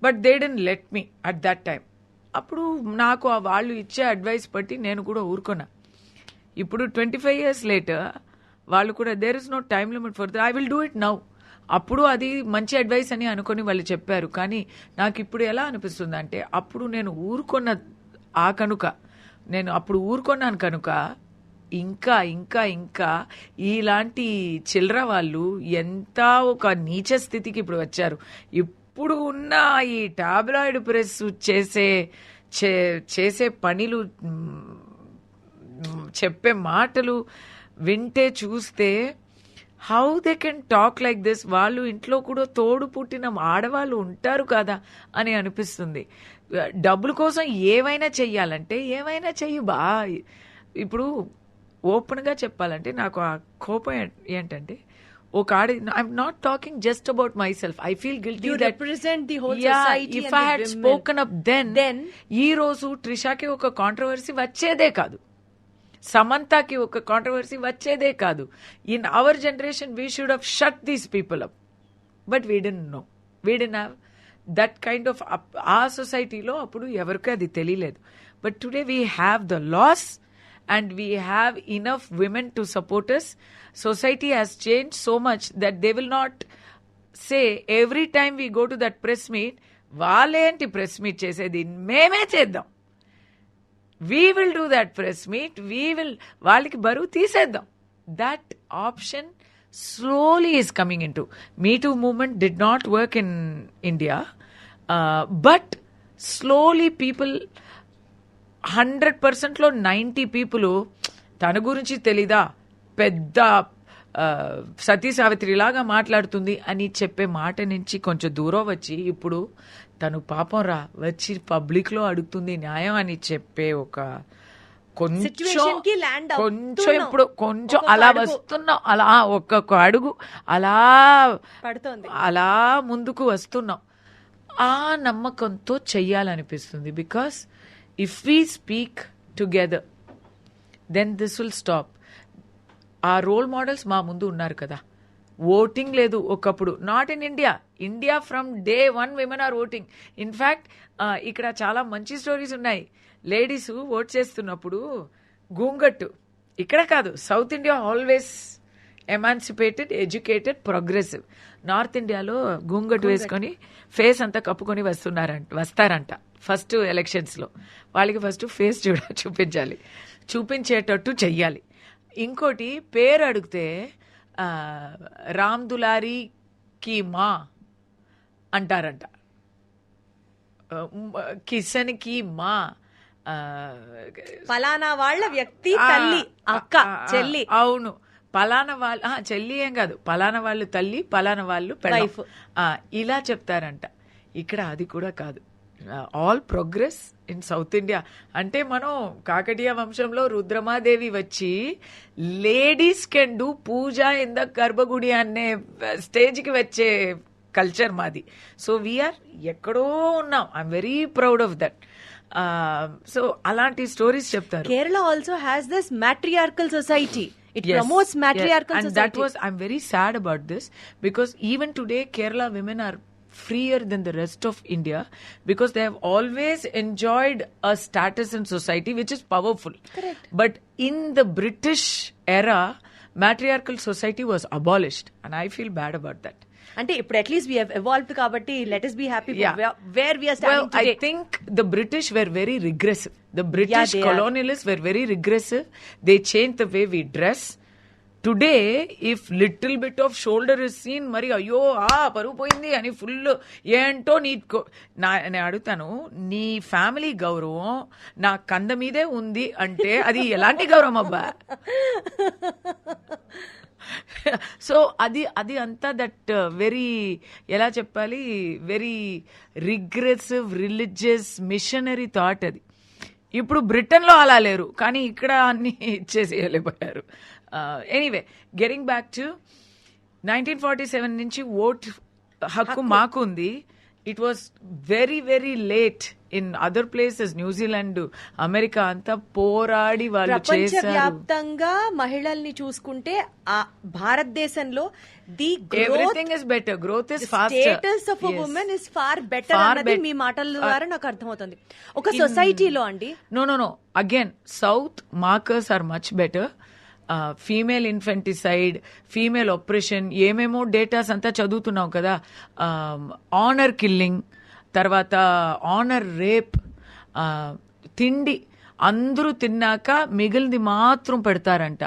but they didn't let me at that time. అప్పుడు నాకు వాళ్ళు ఇచ్చే అడ్వైస్ బట్టి నేను కూడా ఊరుకున్నా. ఇప్పుడు 25 years later వాళ్ళు కూడా there is no time limit for that, I will do it now. అప్పుడు అది మంచి అడ్వైస్ అని అనుకొని వాళ్ళు చెప్పారు, కానీ నాకు ఇప్పుడు ఎలా అనిపిస్తుంది అంటే అప్పుడు నేను ఊరుకున్న నేను అప్పుడు ఊరుకున్నాను కనుక ఇంకా ఇంకా ఇంకా ఇలాంటి చిల్లర వాళ్ళు ఎంత ఒక నీచ స్థితికి ఇప్పుడు వచ్చారు. ఇప్పుడు ఉన్న ఈ టాబ్లాయిడ్ ప్రెస్ చేసే పనులు, చెప్పే మాటలు వింటే చూస్తే how they can talk like this. వాళ్ళు ఇంట్లో కూడా తోడు పుట్టిన ఆడవాళ్ళు ఉంటారు కదా అని అనిపిస్తుంది. డబ్బుల కోసం ఏవైనా చెయ్యాలంటే ఏవైనా చెయ్యి బా. ఇప్పుడు ఓపెన్గా చెప్పాలంటే నాకు ఆ కోపం ఏంటంటే ఒక I'm not talking just about my self, I feel guilty that represent the whole society. If I had spoken up then ఈ రోజు ట్రిషాకి ఒక కాంట్రవర్సీ వచ్చేదే కాదు, సమంతకి ఒక కాంట్రవర్సీ వచ్చేదే కాదు. In our generation we should have shut these people up, but we didn't know, we didn't have that kind of ఆ సొసైటీలో అప్పుడు ఎవరికి అది తెలియలేదు. But today we have the laws and we have enough women to support us. Society has changed so much that they will not say every time we go to that press meet, వాళ్ళేంటి press meet చేసేది, మేమే చేద్దాం, we will do that press meet, వాళ్ళకి బరువు తీసేద్దాం. That option slowly is coming into. Me Too movement did not work in India, but slowly people 100%లో 90 people తన గురించి తెలీదా, పెద్ద సతీ సావిత్రి లాగా మాట్లాడుతుంది అని చెప్పే మాట నుంచి కొంచెం దూరం వచ్చి ఇప్పుడు తను పాపం వచ్చి పబ్లిక్ లో అడుగుతుంది న్యాయం అని చెప్పే ఒక కొంచెం ఇప్పుడు కొంచెం అలా వస్తున్నాం, అలా ఒక్కొక్క అడుగు అలా ముందుకు వస్తున్నాం. ఆ నమ్మకంతో చెయ్యాలనిపిస్తుంది. Because if we speak together then this will stop. ఆ రోల్ మోడల్స్ మా ముందు ఉన్నారు కదా. ఓటింగ్ లేదు ఒకప్పుడు, not in India from day 1 women are voting. In fact ఇక్కడ చాలా మంచి స్టోరీస్ ఉన్నాయి. లేడీస్ ఓట్ చేస్తున్నప్పుడు గూంగట్టు, ఇక్కడ కాదు, South India always emancipated, educated, progressive. North ఇండియాలో గుంగటు వేసుకొని ఫేస్ అంతా కప్పుకొని వస్తారంట ఫస్ట్ ఎలక్షన్స్ లో. వాళ్ళకి ఫస్ట్ ఫేస్ చూపించాలి, చూపించేటట్టు చెయ్యాలి. ఇంకోటి పేరు అడిగితే రామ్ దులారీ కి మా అంటారంట, కిషన్ కి మా, ఫలానా వాళ్ళ వ్యక్తి తల్లి, అక్క, చెల్లి. అవును, పలానా వాళ్ళు చెల్లి ఏం కాదు, పలానా వాళ్ళు తల్లి, పలానా వాళ్ళు వైఫ్, ఇలా చెప్తారంట. ఇక్కడ అది కూడా కాదు. All progress in South India. అంటే మనం కాకతీయ వంశంలో రుద్రమాదేవి వచ్చి ladies can do puja in the garbhagudi అనే స్టేజ్కి వచ్చే కల్చర్ మాది. సో వీఆర్ ఎక్కడో ఉన్నాం. I'm very proud of that. So అలాంటి స్టోరీస్ చెప్తారు. Kerala also has this matriarchal society. It promotes matriarchal and society. that was, I'm very sad about this, because even today Kerala women are freer than the rest of India, because they have always enjoyed a status in society which is powerful. Correct. But in the British era, matriarchal society was abolished, and I feel bad about that. అంటే ఇప్పుడు at least we have evolved కాబట్టి let us be happy where we are standing today. I think the British were very regressive. The British colonialists were very regressive. They changed the way we dress. Today, if little bit of shoulder is seen, మరి అయ్యో పరువు పోయింది అని full ఏంటో నేను అడుగుతాను, నీ family గౌరవం నా కంద మీదే ఉంది అంటే అది ఎలాంటి గౌరవం అబ్బా? సో అది అంతా దట్ వెరీ, ఎలా చెప్పాలి, very regressive religious missionary thought అది. ఇప్పుడు బ్రిటన్లో అలా లేరు, కానీ ఇక్కడ అన్ని ఇచ్చేసేయలేకపోయారు. ఎనీవే, గెటింగ్ బ్యాక్ టు 1947 నుంచి ఓట్ హక్కు మాకు ఉంది. It was very very late in other places. New Zealand, America అంతా పోరాడి వాళ్ళు చేశారు. ప్రపంచవ్యాప్తంగా మహిళల్ని చూసుకుంటే భారతదేశంలో the everything is better, growth is faster, status of a woman is far better అన్నది మీ మాటల ద్వారా నాకు అర్థమవుతుంది. ఒక సొసైటీలో అండి, no again South markers are much better. Female infanticide, female operation, ఏమేమో డేటాస్ అంతా చదువుతున్నావు కదా. ఆనర్ కిల్లింగ్, తర్వాత ఆనర్ రేప్, తిండి అందరూ తిన్నాక మిగిలింది మాత్రం పెడతారంట.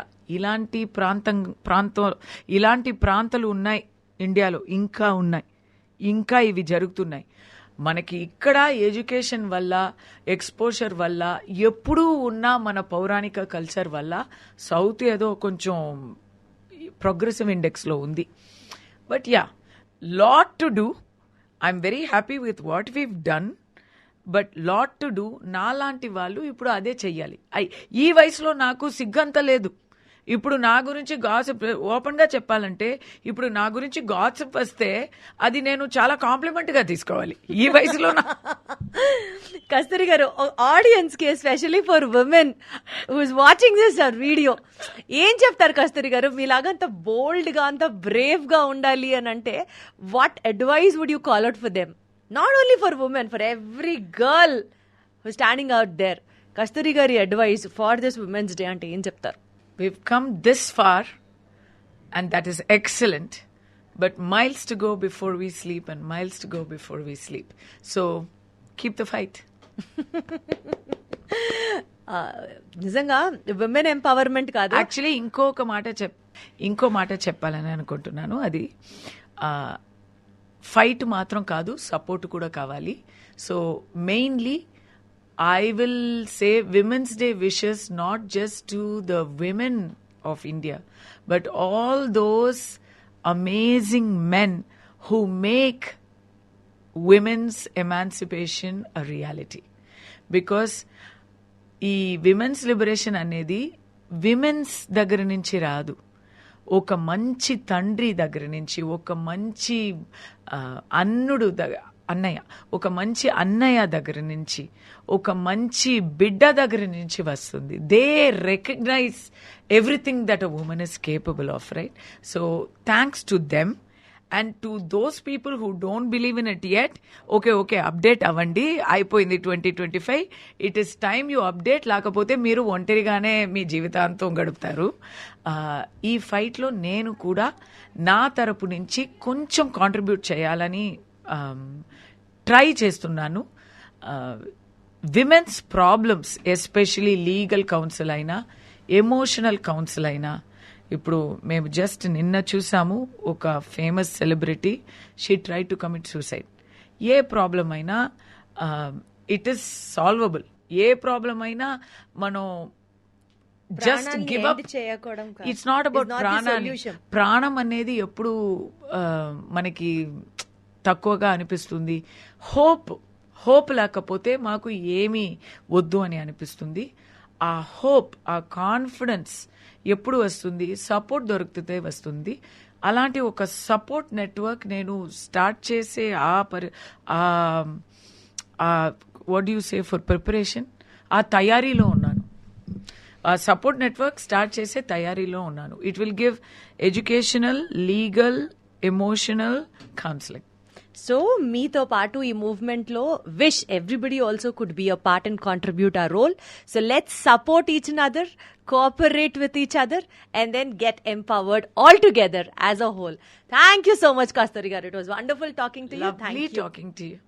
ఇలాంటి ప్రాంతాలు ఉన్నాయి ఇండియాలో, ఇంకా ఉన్నాయి, ఇంకా ఇవి జరుగుతున్నాయి. మనకి ఇక్కడ ఎడ్యుకేషన్ వల్ల, ఎక్స్పోజర్ వల్ల, ఎప్పుడూ ఉన్న మన పౌరాణిక కల్చర్ వల్ల సౌత్ ఏదో కొంచెం ప్రోగ్రెసివ్ ఇండెక్స్లో ఉంది. But yeah, lot to do. I'm very happy with what weave done, but lot to do. నాలాంటి వాళ్ళు ఇప్పుడు అదే చెయ్యాలి. ఈ వయసులో నాకు సిగ్గంత లేదు. ఇప్పుడు నా గురించి గాసిప్, ఓపెన్ గా చెప్పాలంటే ఇప్పుడు నా గురించి గాసిప్ వస్తే అది నేను చాలా కాంప్లిమెంట్ గా తీసుకోవాలి ఈ వయసులో. కస్తూరి గారు, ఆడియన్స్ కి especially for women who is watching this video ఏం చెప్తారు కస్తూరి గారు? మీలాగా అంత బోల్డ్ గా, అంత బ్రేవ్ గా ఉండాలి అని అంటే what advice would you call out for them? Not only for women, for every girl who standing out there. Kasturi గారి advice for this women's day అంటే ఏం చెప్తారు? We've come this far, and that is excellent, but miles to go before we sleep, and miles to go before we sleep. So keep the fight. నిజంగా women empowerment కాదు, actually ఇంకో మాట చెప్పాలని అనుకుంటున్నాను. అది ఫైట్ మాత్రం కాదు, సపోర్ట్ కూడా కావాలి. So mainly I will say Women's Day wishes not just to the women of India, but all those amazing men who make women's emancipation a reality. Because ఈ విమెన్స్ లిబరేషన్ అనేది women's దగ్గర నుంచి రాదు, ఒక మంచి తండ్రి దగ్గర నుంచి, ఒక మంచి ఒక మంచి అన్నయ్య దగ్గర నుంచి, ఒక మంచి బిడ్డ దగ్గర నుంచి వస్తుంది. They recognize everything that a woman is capable of, right? So thanks to them. And to those people who don't believe in it yet, okay update అవ్వండి, అయిపోయింది 2025, it is time you update, లేకపోతే మీరు ఒంటరిగానే మీ జీవితాంతం గడుపుతారు. ఈ ఫైట్లో నేను కూడా నా తరపు నుంచి కొంచెం కాంట్రిబ్యూట్ చేయాలని ట్రై చేస్తున్నాను. Women's problems, especially legal counsel అయినా, ఎమోషనల్ కౌన్సిల్ అయినా, ఇప్పుడు మేము జస్ట్ నిన్న చూసాము ఒక famous celebrity, she try to commit suicide. ఏ ప్రాబ్లం అయినా ఇట్ ఈస్ సాల్వబుల్. ఏ ప్రాబ్లం అయినా మనం just give up, it's not about ప్రాణాన్ని. ప్రాణం అనేది ఎప్పుడు మనకి తక్కువగా అనిపిస్తుంది. హోప్ లేకపోతే మాకు ఏమీ వద్దు అని అనిపిస్తుంది. ఆ హోప్, ఆ కాన్ఫిడెన్స్ ఎప్పుడు వస్తుంది? సపోర్ట్ దొరికితే వస్తుంది. అలాంటి ఒక సపోర్ట్ నెట్వర్క్ నేను స్టార్ట్ చేసే what you say for preparation, ఆ తయారీలో ఉన్నాను. ఆ సపోర్ట్ నెట్వర్క్ స్టార్ట్ చేసే తయారీలో ఉన్నాను. It will give educational, legal, emotional counselling. So మీతో పాటు ఈ మూవ్మెంట్ లో wish everybody also could be a part and contribute our role. So let's support each other, cooperate with each other, and then get empowered all together as a whole. Thank you so much, Kasturi garu. It was wonderful talking to you. Lovely talking to you.